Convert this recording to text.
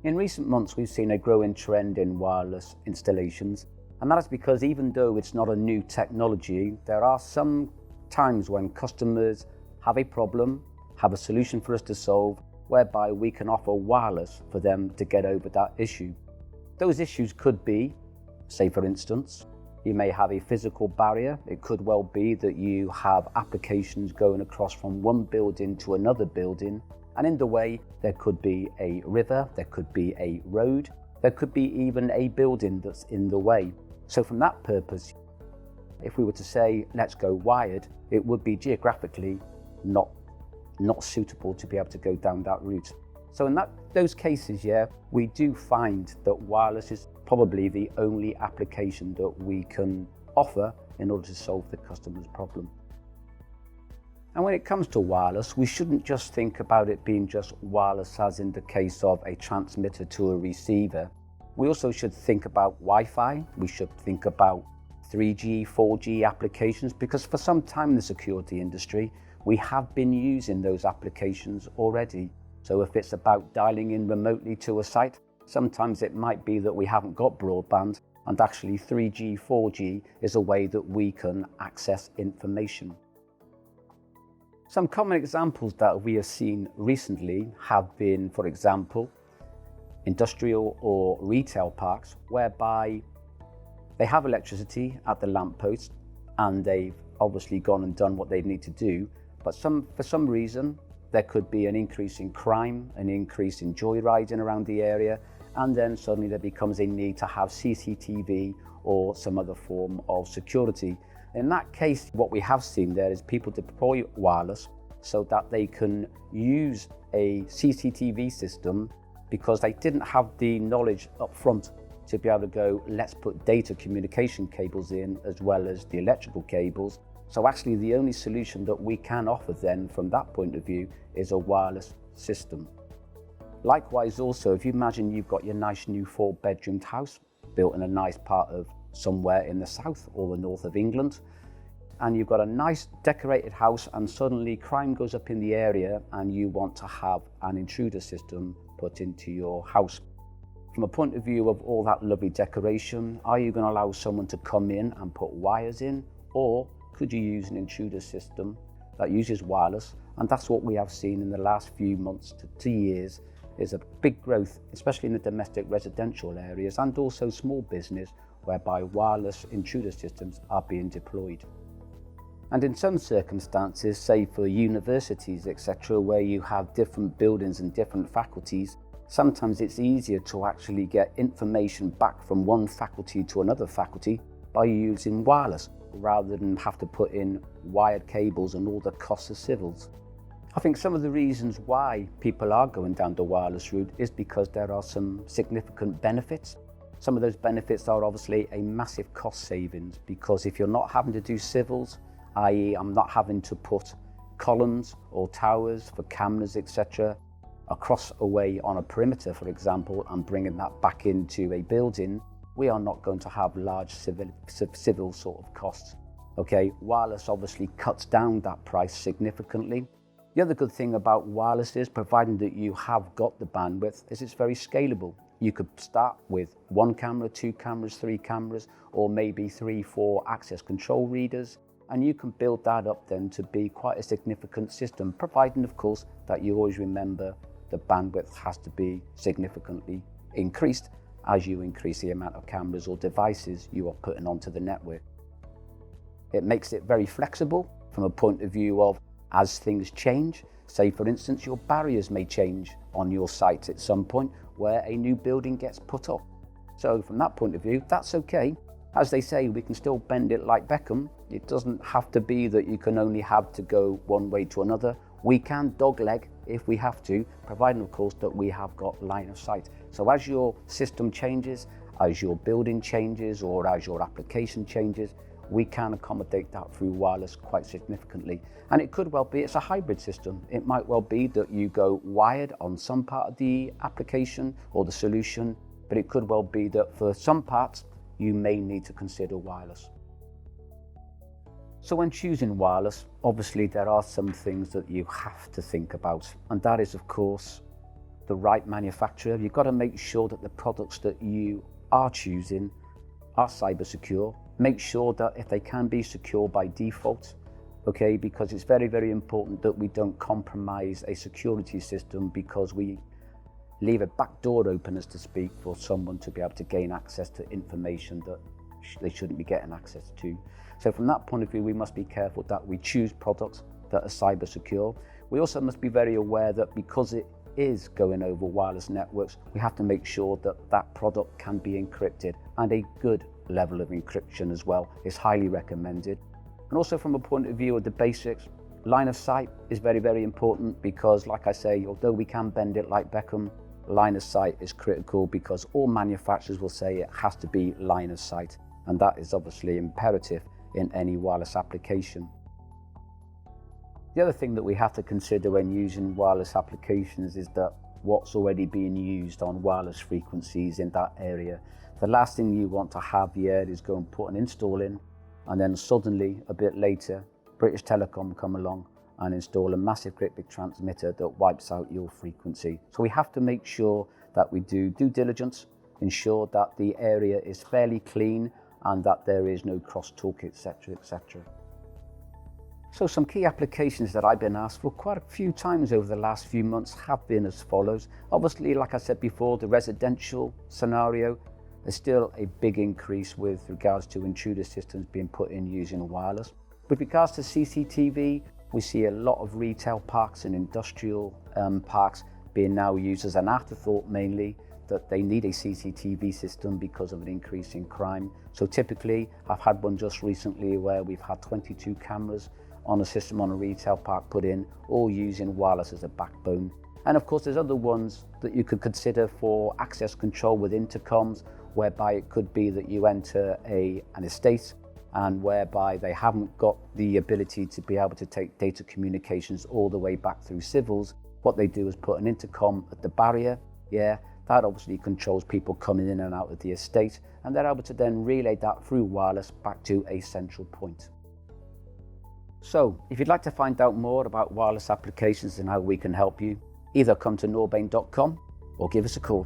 In recent months, we've seen a growing trend in wireless installations, and that is because even though it's not a new technology, there are some times when customers have a problem, have a solution for us to solve, whereby we can offer wireless for them to get over that issue. Those issues could be, say for instance, you may have a physical barrier. It could well be that you have applications going across from one building to another building, and in the way there could be a river, there could be a road, there could be even a building that's in the way. So from that purpose, if we were to say, let's go wired, it would be geographically not suitable to be able to go down that route. So in those cases, we do find that wireless is probably the only application that we can offer in order to solve the customer's problem. And when it comes to wireless, we shouldn't just think about it being just wireless as in the case of a transmitter to a receiver. We also should think about Wi-Fi. We should think about 3G, 4G applications, because for some time in the security industry, we have been using those applications already. So if it's about dialing in remotely to a site, sometimes it might be that we haven't got broadband, and actually 3G, 4G is a way that we can access information. Some common examples that we have seen recently have been, for example, industrial or retail parks, whereby they have electricity at the lamppost and they've obviously gone and done what they need to do, but for some reason there could be an increase in crime, an increase in joyriding around the area, and then suddenly there becomes a need to have CCTV or some other form of security. In that case, what we have seen there is people deploy wireless so that they can use a CCTV system because they didn't have the knowledge up front to be able to go, let's put data communication cables in as well as the electrical cables. So actually the only solution that we can offer then from that point of view is a wireless system. Likewise also, if you imagine you've got your nice new 4-bedroomed house built in a nice part of somewhere in the south or the north of England, and you've got a nice decorated house and suddenly crime goes up in the area and you want to have an intruder system put into your house. From a point of view of all that lovely decoration, are you going to allow someone to come in and put wires in, or could you use an intruder system that uses wireless? And that's what we have seen in the last few months to 2 years, is a big growth, especially in the domestic residential areas and also small business, whereby wireless intruder systems are being deployed. And in some circumstances, say for universities, etc., where you have different buildings and different faculties, sometimes it's easier to actually get information back from one faculty to another faculty by using wireless, rather than have to put in wired cables and all the costs of civils. I think some of the reasons why people are going down the wireless route is because there are some significant benefits. Some of those benefits are obviously a massive cost savings, because if you're not having to do civils, i.e. I'm not having to put columns or towers for cameras, etc., across away on a perimeter, for example, and bringing that back into a building, we are not going to have large civil sort of costs. Okay, wireless obviously cuts down that price significantly. The other good thing about wireless is, providing that you have got the bandwidth, is it's very scalable. You could start with 1 camera, 2 cameras, 3 cameras, or maybe 3, 4 access control readers, and you can build that up then to be quite a significant system, providing of course that you always remember the bandwidth has to be significantly increased as you increase the amount of cameras or devices you are putting onto the network. It makes it very flexible from a point of view of, as things change, say for instance your barriers may change on your site at some point where a new building gets put up. So from that point of view, that's okay. As they say, we can still bend it like Beckham. It doesn't have to be that you can only have to go one way to another. We can dogleg if we have to, providing of course that we have got line of sight. So as your system changes, as your building changes, or as your application changes, we can accommodate that through wireless quite significantly. And it could well be it's a hybrid system. It might well be that you go wired on some part of the application or the solution, but it could well be that for some parts you may need to consider wireless. So when choosing wireless, obviously there are some things that you have to think about, and that is of course the right manufacturer. You've got to make sure that the products that you are choosing are cyber secure. Make sure that if they can be secure by default, okay, because it's very, very important that we don't compromise a security system because we leave a back door open, as to speak, for someone to be able to gain access to information that they shouldn't be getting access to. So from that point of view, we must be careful that we choose products that are cyber secure. We also must be very aware that because it is going over wireless networks, we have to make sure that that product can be encrypted, and a good level of encryption as well is highly recommended. And also from a point of view of the basics, line of sight is very, very important because, like I say, although we can bend it like Beckham, line of sight is critical because all manufacturers will say it has to be line of sight, and that is obviously imperative in any wireless application. The other thing that we have to consider when using wireless applications is that what's already being used on wireless frequencies in that area. The last thing you want to have here is go and put an install in, and then suddenly, a bit later, British Telecom come along and install a massive great big transmitter that wipes out your frequency. So we have to make sure that we do due diligence, ensure that the area is fairly clean and that there is no crosstalk, etc., etc. So some key applications that I've been asked for quite a few times over the last few months have been as follows. Obviously, like I said before, the residential scenario, there's still a big increase with regards to intruder systems being put in using wireless. With regards to CCTV, we see a lot of retail parks and industrial parks being now used as an afterthought, mainly that they need a CCTV system because of an increase in crime. So typically, I've had one just recently where we've had 22 cameras on a system on a retail park put in, all using wireless as a backbone. And of course, there's other ones that you could consider for access control with intercoms, whereby it could be that you enter an estate and whereby they haven't got the ability to be able to take data communications all the way back through civils. What they do is put an intercom at the barrier. Yeah, that obviously controls people coming in and out of the estate, and they're able to then relay that through wireless back to a central point. So, if you'd like to find out more about wireless applications and how we can help you, either come to norbain.com or give us a call.